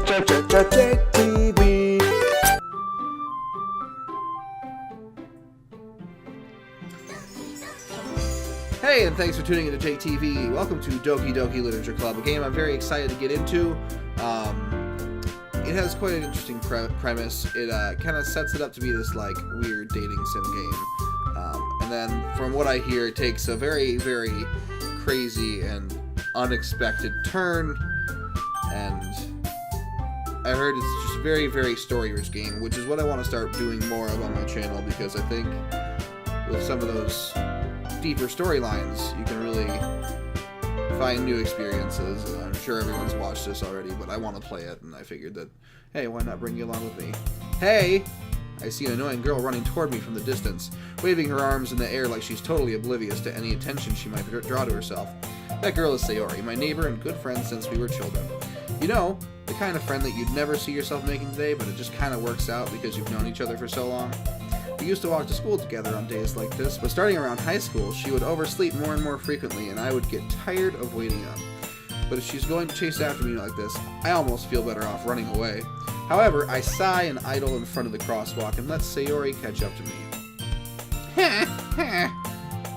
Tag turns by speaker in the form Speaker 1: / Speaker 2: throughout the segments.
Speaker 1: JakedTV.
Speaker 2: Hey, and thanks for tuning into JakedTV. Welcome to Doki Doki Literature Club, a game I'm very excited to get into. It has quite an interesting premise. It kind of sets it up to be this like weird dating sim game, and then from what I hear, it takes a very, very crazy and unexpected turn. And I heard it's just a very, very story-rich game, which is what I want to start doing more of on my channel, because I think with some of those deeper storylines, you can really find new experiences. And I'm sure everyone's watched this already, but I want to play it, and I figured that, hey, why not bring you along with me? Hey! I see an annoying girl running toward me from the distance, waving her arms in the air like she's totally oblivious to any attention she might draw to herself. That girl is Sayori, my neighbor and good friend since we were children. You know, the kind of friend that you'd never see yourself making today, but it just kind of works out because you've known each other for so long. We used to walk to school together on days like this, but starting around high school, she would oversleep more and more frequently, and I would get tired of waiting up. But if she's going to chase after me like this, I almost feel better off running away. However, I sigh and idle in front of the crosswalk and let Sayori catch up to me. I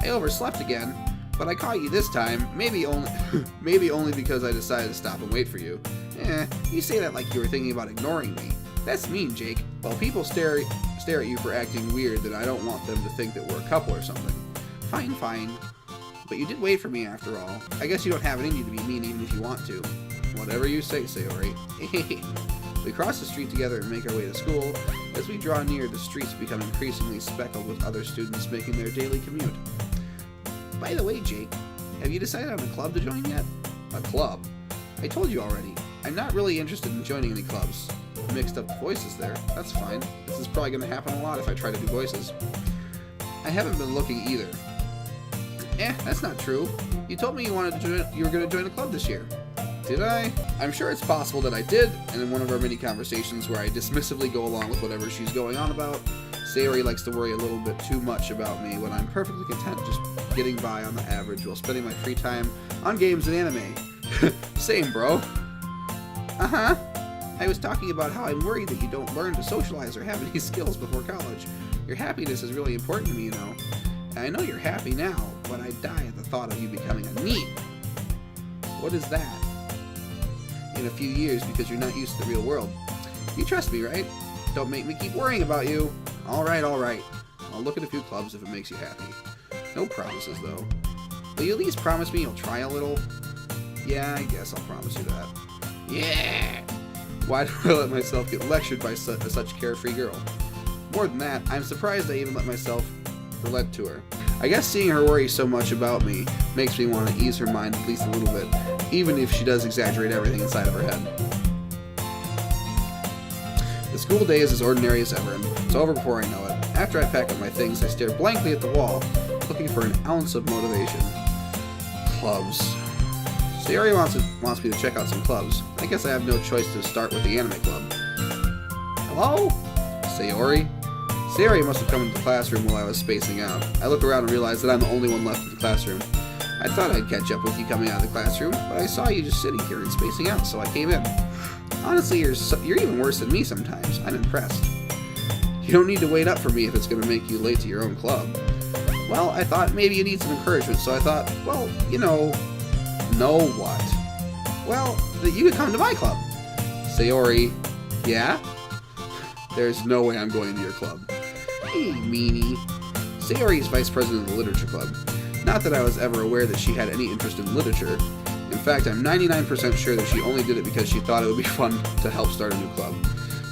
Speaker 2: overslept again, but I caught you this time, maybe only because I decided to stop and wait for you. You say that like you were thinking about ignoring me. That's mean, Jake. Well, people stare at you for acting weird, then I don't want them to think that we're a couple or something. Fine, fine. But you did wait for me after all. I guess you don't have it in you to be mean even if you want to. Whatever you say, Sayori. We cross the street together and make our way to school. As we draw near, the streets become increasingly speckled with other students making their daily commute. By the way, Jake, have you decided on a club to join yet? A club? I told you already. I'm not really interested in joining any clubs. Mixed up voices there. That's fine. This is probably going to happen a lot if I try to do voices. I haven't been looking either. That's not true. You told me you were going to join a club this year. Did I? I'm sure it's possible that I did, and in one of our many conversations where I dismissively go along with whatever she's going on about, Sayori likes to worry a little bit too much about me when I'm perfectly content just getting by on the average while spending my free time on games and anime. Same, bro. Uh-huh. I was talking about how I'm worried that you don't learn to socialize or have any skills before college. Your happiness is really important to me, you know. And I know you're happy now, but I die at the thought of you becoming a NEET. What is that? In a few years, because you're not used to the real world. You trust me, right? Don't make me keep worrying about you. Alright, alright. I'll look at a few clubs if it makes you happy. No promises, though. Will you at least promise me you'll try a little? Yeah, I guess I'll promise you that. Yeah! Why do I let myself get lectured by such a carefree girl? More than that, I'm surprised I even let myself relent to her. I guess seeing her worry so much about me makes me want to ease her mind at least a little bit, even if she does exaggerate everything inside of her head. The school day is as ordinary as ever, and it's over before I know it. After I pack up my things, I stare blankly at the wall, looking for an ounce of motivation. Clubs. Sayori wants me to check out some clubs. I guess I have no choice to start with the anime club. Hello? Sayori? Sayori must have come into the classroom while I was spacing out. I look around and realize that I'm the only one left in the classroom. I thought I'd catch up with you coming out of the classroom, but I saw you just sitting here and spacing out, so I came in. Honestly, you're even worse than me sometimes. I'm impressed. You don't need to wait up for me if it's going to make you late to your own club. Well, I thought maybe you need some encouragement, so I thought, well, you know what? Well, that you could come to my club. Sayori, yeah? There's no way I'm going to your club. Hey, meanie. Sayori is vice president of the literature club. Not that I was ever aware that she had any interest in literature. In fact, I'm 99% sure that she only did it because she thought it would be fun to help start a new club.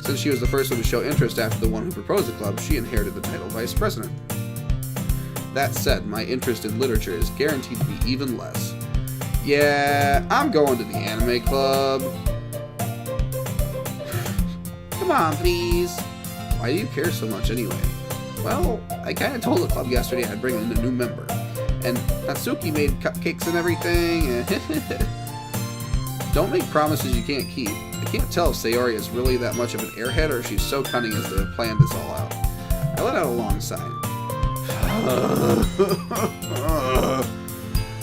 Speaker 2: Since she was the first one to show interest after the one who proposed the club, she inherited the title vice president. That said, my interest in literature is guaranteed to be even less. Yeah, I'm going to the anime club. Come on, please. Why do you care so much anyway? Well, I kind of told the club yesterday I'd bring in a new member. And Natsuki made cupcakes and everything. Don't make promises you can't keep. I can't tell if Sayori is really that much of an airhead or if she's so cunning as to have planned this all out. I let out a long sigh.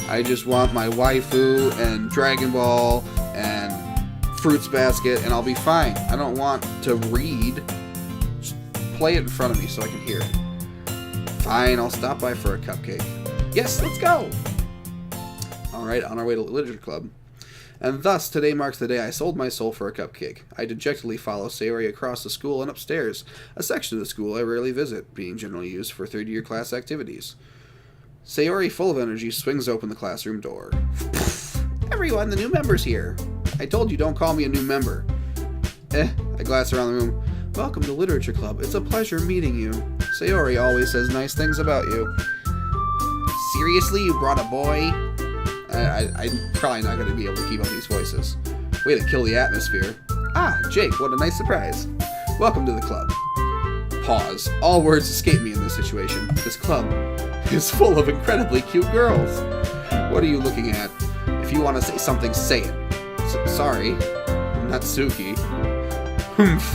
Speaker 2: I just want my waifu and Dragon Ball and fruits basket and I'll be fine. I don't want to read. Just play it in front of me so I can hear it. Fine, I'll stop by for a cupcake. Yes, let's go! Alright, on our way to Literature Club. And thus, today marks the day I sold my soul for a cupcake. I dejectedly follow Sayori across the school and upstairs, a section of the school I rarely visit, being generally used for third-year class activities. Sayori, full of energy, swings open the classroom door. Everyone, the new member's here. I told you don't call me a new member. I glance around the room. Welcome to Literature Club. It's a pleasure meeting you. Sayori always says nice things about you. Seriously, you brought a boy? I'm probably not going to be able to keep up these voices. Way to kill the atmosphere. Ah, Jake, what a nice surprise. Welcome to the club. Pause. All words escape me in this situation. This club is full of incredibly cute girls. What are you looking at? If you want to say something, say it. Sorry. Natsuki. Humph.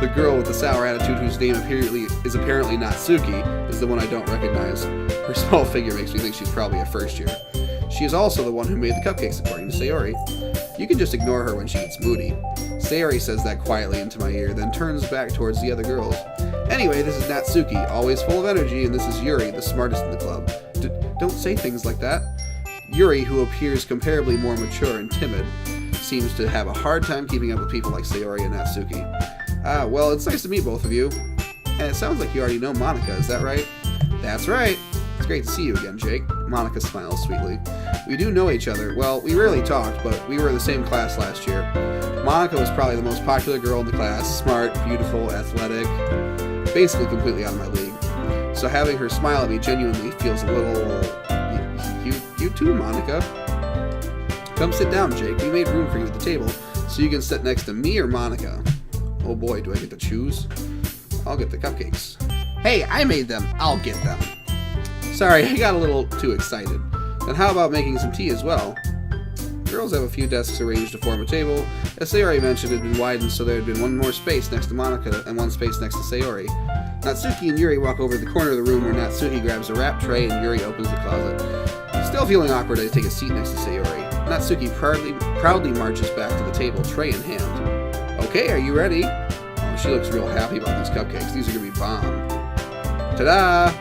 Speaker 2: The girl with the sour attitude whose name is apparently Natsuki is the one I don't recognize. Her small figure makes me think she's probably a first year. She is also the one who made the cupcakes, according to Sayori. You can just ignore her when she gets moody. Sayori says that quietly into my ear, then turns back towards the other girls. Anyway, this is Natsuki, always full of energy, and this is Yuri, the smartest in the club. Don't say things like that. Yuri, who appears comparably more mature and timid, seems to have a hard time keeping up with people like Sayori and Natsuki. Well, it's nice to meet both of you. And it sounds like you already know Monika, is that right? That's right. It's great to see you again, Jake. Monika smiles sweetly. We do know each other. Well, we rarely talked, but we were in the same class last year. Monika was probably the most popular girl in the class. Smart, beautiful, athletic. Basically completely out of my league. So having her smile at me genuinely feels a little... You too, Monika. Come sit down, Jake. We made room for you at the table, so you can sit next to me or Monika. Oh boy, do I get to choose? I'll get the cupcakes. Hey, I made them. I'll get them. Sorry, I got a little too excited. Then how about making some tea as well? Girls have a few desks arranged to form a table. As Sayori mentioned, it had been widened so there had been one more space next to Monika and one space next to Sayori. Natsuki and Yuri walk over to the corner of the room where Natsuki grabs a wrap tray and Yuri opens the closet. Still feeling awkward, I take a seat next to Sayori. Natsuki proudly marches back to the table, tray in hand. Okay, are you ready? Oh, she looks real happy about these cupcakes. These are gonna be bomb. Ta-da!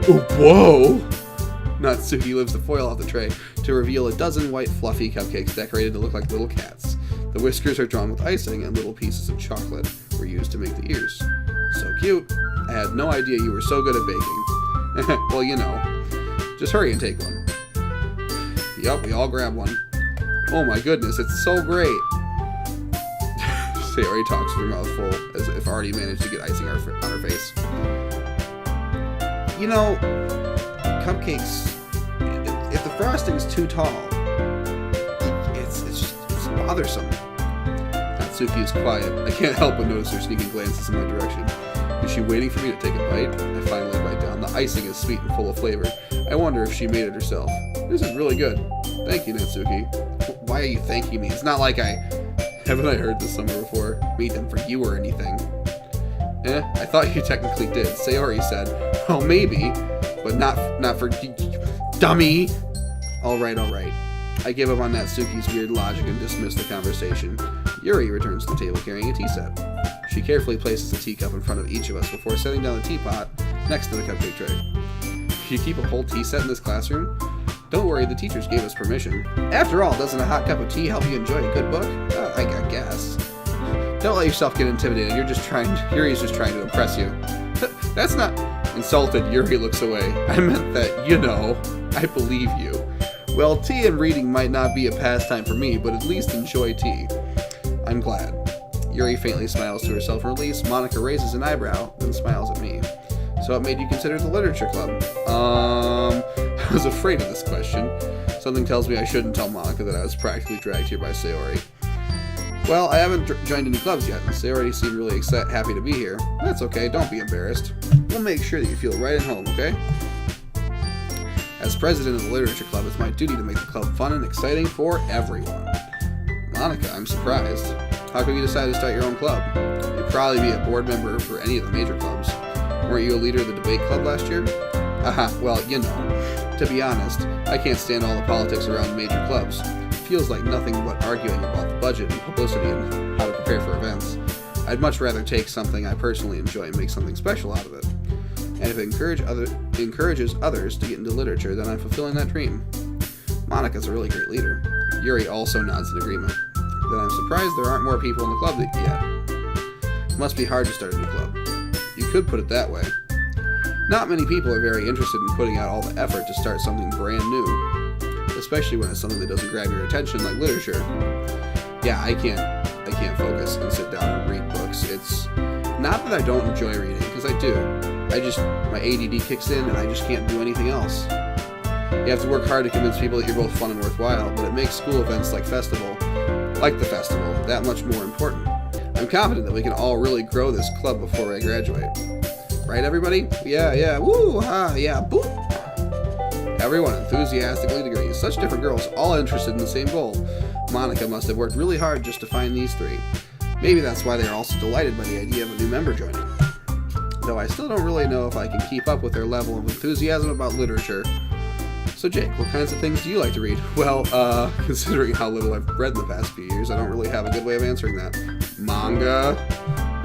Speaker 2: Oh, whoa! Natsuki lifts the foil off the tray to reveal a dozen white fluffy cupcakes decorated to look like little cats. The whiskers are drawn with icing and little pieces of chocolate were used to make the ears. So cute. I had no idea you were so good at baking. Well, you know. Just hurry and take one. Yup, we all grab one. Oh my goodness, it's so great. Sayori talks with her mouth full, as if already managed to get icing on her face. You know, cupcakes, if the frosting's too tall, it's bothersome. Natsuki is quiet. I can't help but notice her sneaking glances in my direction. Is she waiting for me to take a bite? I finally bite down. The icing is sweet and full of flavor. I wonder if she made it herself. This is really good. Thank you, Natsuki. Why are you thanking me? It's not like haven't I heard this somewhere before? Made them for you or anything. I thought you technically did. Sayori said, well, maybe, but not for dummy. Alright. I give up on Natsuki's weird logic and dismiss the conversation. Yuri returns to the table carrying a tea set. She carefully places a teacup in front of each of us before setting down the teapot next to the cupcake tray. You keep a whole tea set in this classroom? Don't worry, the teachers gave us permission. After all, doesn't a hot cup of tea help you enjoy a good book? I guess. Don't let yourself get intimidated. Yuri's just trying to impress you. That's not... Insulted, Yuri looks away. I meant that, you know, I believe you. Well, tea and reading might not be a pastime for me, but at least enjoy tea. I'm glad. Yuri faintly smiles to herself in release. Monika raises an eyebrow, then smiles at me. So what made you consider the literature club? I was afraid of this question. Something tells me I shouldn't tell Monika that I was practically dragged here by Sayori. Well, I haven't joined any clubs yet, and Sayori seemed really happy to be here. That's okay, don't be embarrassed. We'll make sure that you feel right at home, okay? As president of the literature club, it's my duty to make the club fun and exciting for everyone. Monika, I'm surprised. How come you decided to start your own club? You'd probably be a board member for any of the major clubs. Weren't you a leader of the debate club last year? Well, you know. To be honest, I can't stand all the politics around major clubs. feels like nothing but arguing about the budget and publicity and how to prepare for events. I'd much rather take something I personally enjoy and make something special out of it. And if it encourages others to get into literature, then I'm fulfilling that dream. Monika's a really great leader. Yuri also nods in agreement. Then I'm surprised there aren't more people in the club yet. It must be hard to start a new club. You could put it that way. Not many people are very interested in putting out all the effort to start something brand new, especially when it's something that doesn't grab your attention like literature. Yeah, I can't focus and sit down and read books. It's not that I don't enjoy reading, because I do. My ADD kicks in and I just can't do anything else. You have to work hard to convince people that you're both fun and worthwhile, but it makes school events like the festival, that much more important. I'm confident that we can all really grow this club before I graduate. Right, everybody? Yeah, woo, ha, yeah, boop. Everyone enthusiastically agrees. Such different girls, all interested in the same goal. Monika must have worked really hard just to find these three. Maybe that's why they're also delighted by the idea of a new member joining. Though I still don't really know if I can keep up with their level of enthusiasm about literature. So Jake, what kinds of things do you like to read? Well, considering how little I've read in the past few years, I don't really have a good way of answering that. Manga?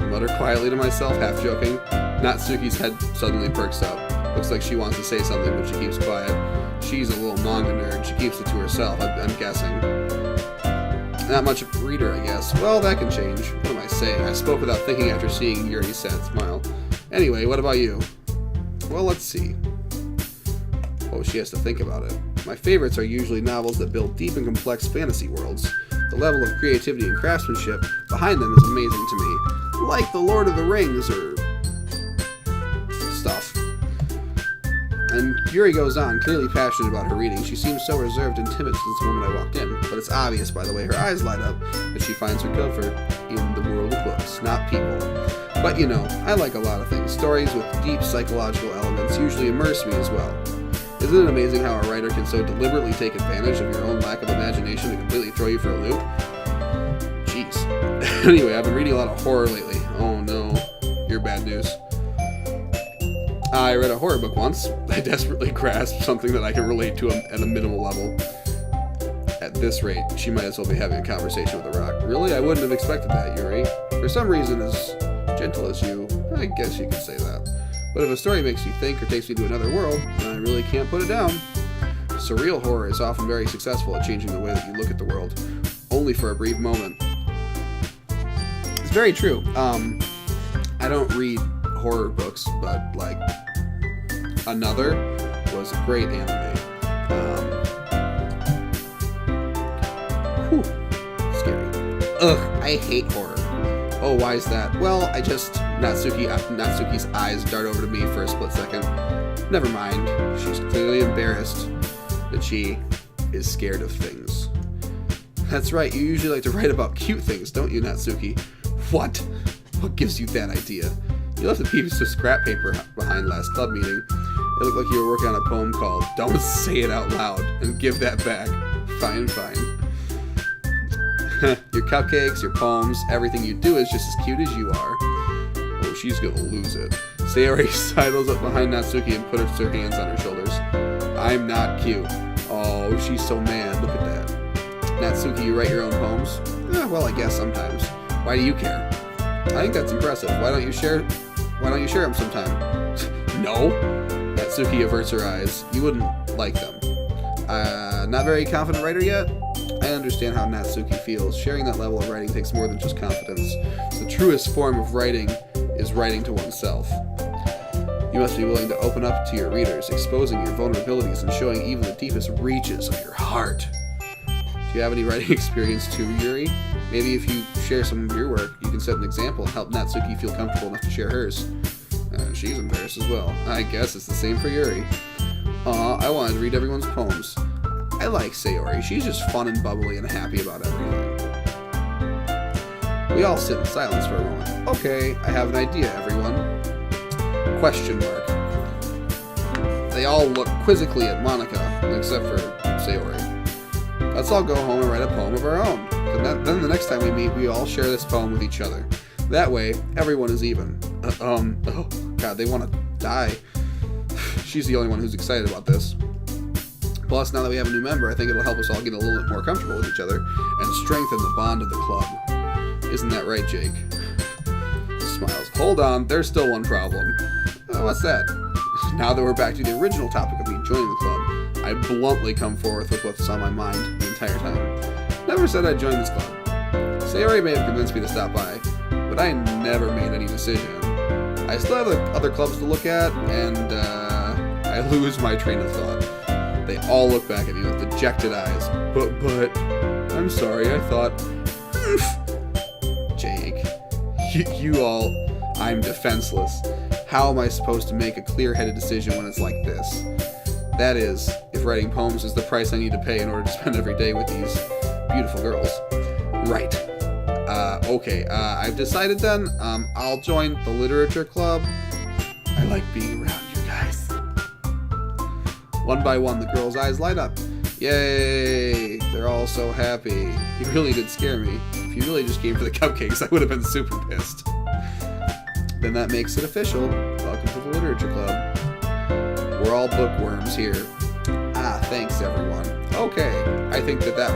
Speaker 2: I mutter quietly to myself, half joking. Natsuki's head suddenly perks up. Looks like she wants to say something, but she keeps quiet. She's a little manga nerd. She keeps it to herself, I'm guessing. Not much of a reader, I guess. Well, that can change. What am I saying? I spoke without thinking after seeing Yuri's sad smile. Anyway, what about you? Well, let's see. Oh, she has to think about it. My favorites are usually novels that build deep and complex fantasy worlds. The level of creativity and craftsmanship behind them is amazing to me. Like The Lord of the Rings or stuff. And Yuri goes on, clearly passionate about her reading. She seems so reserved and timid since the moment I walked in, but it's obvious by the way her eyes light up that she finds her comfort in the world of books, not people. But you know, I like a lot of things. Stories with deep psychological elements usually immerse me as well. Isn't it amazing how a writer can so deliberately take advantage of your own lack of imagination to completely throw you for a loop? Jeez. Anyway, I've been reading a lot of horror lately. Oh no, you're bad news. I read a horror book once. I desperately grasped something that I can relate to at a minimal level. At this rate, she might as well be having a conversation with a rock. Really? I wouldn't have expected that, Yuri. For some reason, as gentle as you, I guess you could say that. But if a story makes you think or takes you to another world, then I really can't put it down. Surreal horror is often very successful at changing the way that you look at the world, only for a brief moment. It's very true. I don't read horror books, but like Another was a great anime. Scary. Ugh, I hate horror. Oh, why is that? Well, Natsuki's eyes dart over to me for a split second. Never mind. She's clearly embarrassed that she is scared of things. That's right, you usually like to write about cute things, don't you, Natsuki? What? What gives you that idea? You left a piece of scrap paper behind last club meeting. It looked like you were working on a poem called Don't Say It Out Loud and Give That Back. Fine. Your cupcakes, your poems, everything you do is just as cute as you are. Oh, she's gonna lose it. Sayori sidles up behind Natsuki and puts her hands on her shoulders. I'm not cute. Oh, she's so mad. Look at that. Natsuki, you write your own poems? Well, I guess sometimes. Why do you care? I think that's impressive. Why don't you share them sometime? No. Natsuki averts her eyes. You wouldn't like them. Not very confident writer yet? I understand how Natsuki feels. Sharing that level of writing takes more than just confidence. The truest form of writing is writing to oneself. You must be willing to open up to your readers, exposing your vulnerabilities and showing even the deepest reaches of your heart. Do you have any writing experience too, Yuri? Maybe if you share some of your work, you can set an example and help Natsuki feel comfortable enough to share hers. She's embarrassed as well. I guess it's the same for Yuri. I wanted to read everyone's poems. I like Sayori. She's just fun and bubbly and happy about everything. We all sit in silence for a moment. Okay, I have an idea, everyone. Question mark. They all look quizzically at Monika, except for Sayori. Let's all go home and write a poem of our own. Then the next time we meet, we all share this poem with each other. That way, everyone is even. Oh god, they want to die. She's the only one who's excited about this. Plus, now that we have a new member, I think it'll help us all get a little bit more comfortable with each other and strengthen the bond of the club. Isn't that right, Jake? Smiles. Hold on, there's still one problem. What's that? Now that we're back to the original topic of me joining the club, I bluntly come forth with what's on my mind the entire time. Never said I'd join this club. Sayori may have convinced me to stop by, but I never made any decision. I still have other clubs to look at, and I lose my train of thought. They all look back at me with dejected eyes. But, I'm sorry, I thought... Jake, you all... I'm defenseless. How am I supposed to make a clear-headed decision when it's like this? That is, if writing poems is the price I need to pay in order to spend every day with these beautiful girls. Right. Okay, I've decided then, I'll join the literature club. I like being around you guys. One by one, the girls' eyes light up. Yay! They're all so happy. You really did scare me. If you really just came for the cupcakes, I would have been super pissed. Then that makes it official. Welcome to the literature club. We're all bookworms here. Thanks everyone. Okay, I think that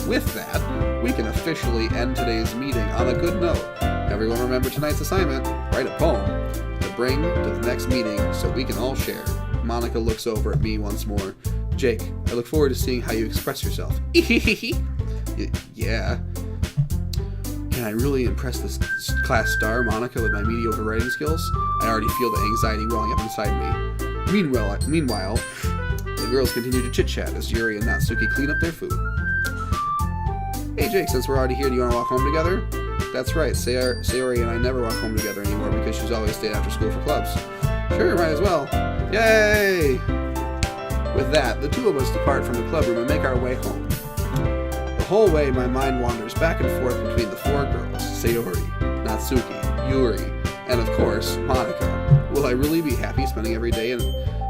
Speaker 2: with that, we can officially end today's meeting on a good note. Everyone remember tonight's assignment, write a poem to bring to the next meeting so we can all share. Monica looks over at me once more. Jake, I look forward to seeing how you express yourself. Yeah. Can I really impress this class star, Monica, with my mediocre writing skills? I already feel the anxiety welling up inside me. Meanwhile, the girls continue to chit-chat as Yuri and Natsuki clean up their food. Hey Jake, since we're already here, do you want to walk home together? That's right, Sayori and I never walk home together anymore because she's always stayed after school for clubs. Sure, might as well. Yay! With that, the two of us depart from the club room and make our way home. The whole way, my mind wanders back and forth between the four girls, Sayori, Natsuki, Yuri, and of course, Monica. Will I really be happy spending every day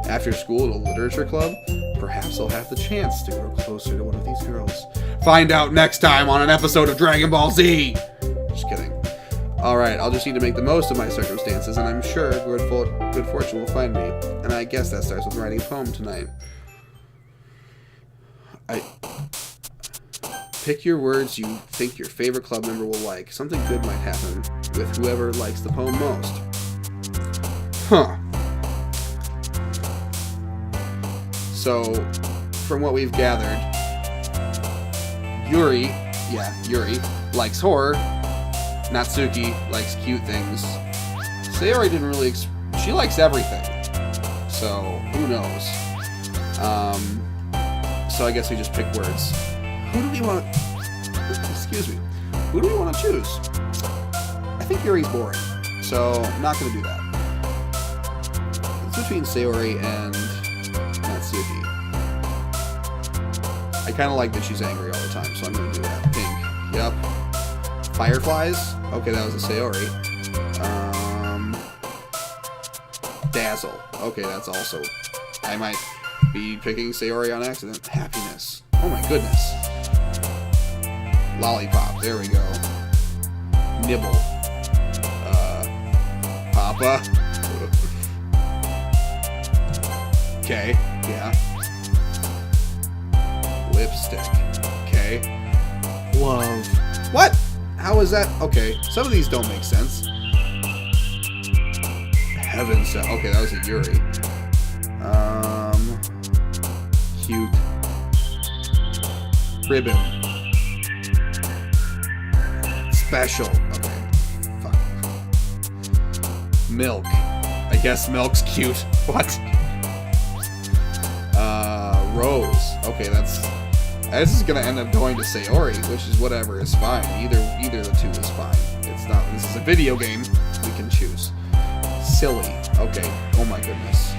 Speaker 2: after school at a literature club? Perhaps I'll have the chance to grow closer to one of these girls. Find out next time on an episode of Dragon Ball Z! Just kidding. Alright, I'll just need to make the most of my circumstances, and I'm sure good fortune will find me. And I guess that starts with writing a poem tonight. Pick your words you think your favorite club member will like. Something good might happen with whoever likes the poem most. Huh. So, from what we've gathered, Yuri likes horror. Natsuki likes cute things. Sayori didn't really... she likes everything. So, who knows? So I guess we just pick words. Who do we want to... excuse me. Who do we want to choose? I think Yuri's boring. So, I'm not going to do that. It's between Sayori and Natsuki. I kind of like that she's angry all the time, so I'm going to do that. Pink. Yep. Fireflies? Okay, that was a Sayori. Dazzle. Okay, that's also... I might be picking Sayori on accident. Happiness. Oh my goodness. Lollipop. There we go. Nibble. Papa. Okay. Yeah. Lipstick. Okay. Love. What? How is that? Okay. Some of these don't make sense. Heaven sent. Okay, that was a Yuri. Cute. Ribbon. Special. Okay. Fuck. Milk. I guess milk's cute. What? Rose. Okay, this is gonna end up going to Sayori, which is whatever is fine. Either of the two is fine. It's not. This is a video game. We can choose. Silly. Okay. Oh my goodness.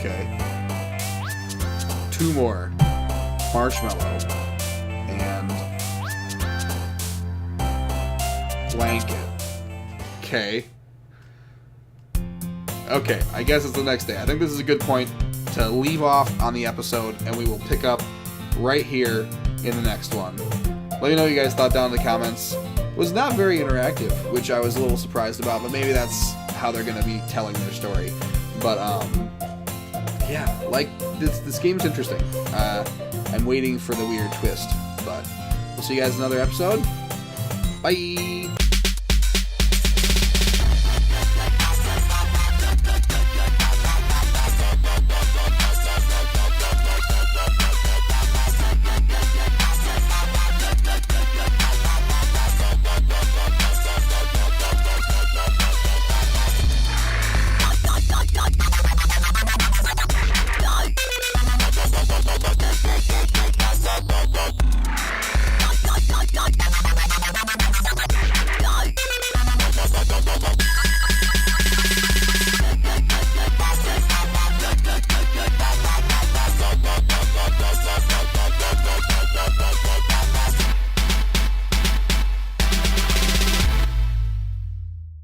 Speaker 2: Okay. Two more. Marshmallow. And blanket. Okay. Okay, I guess it's the next day. I think this is a good point to leave off on the episode, and we will pick up right here in the next one. Let me know what you guys thought down in the comments. It was not very interactive, which I was a little surprised about, but maybe that's how they're going to be telling their story. But, yeah, like, this game's interesting. I'm waiting for the weird twist, but we'll see you guys in another episode. Bye!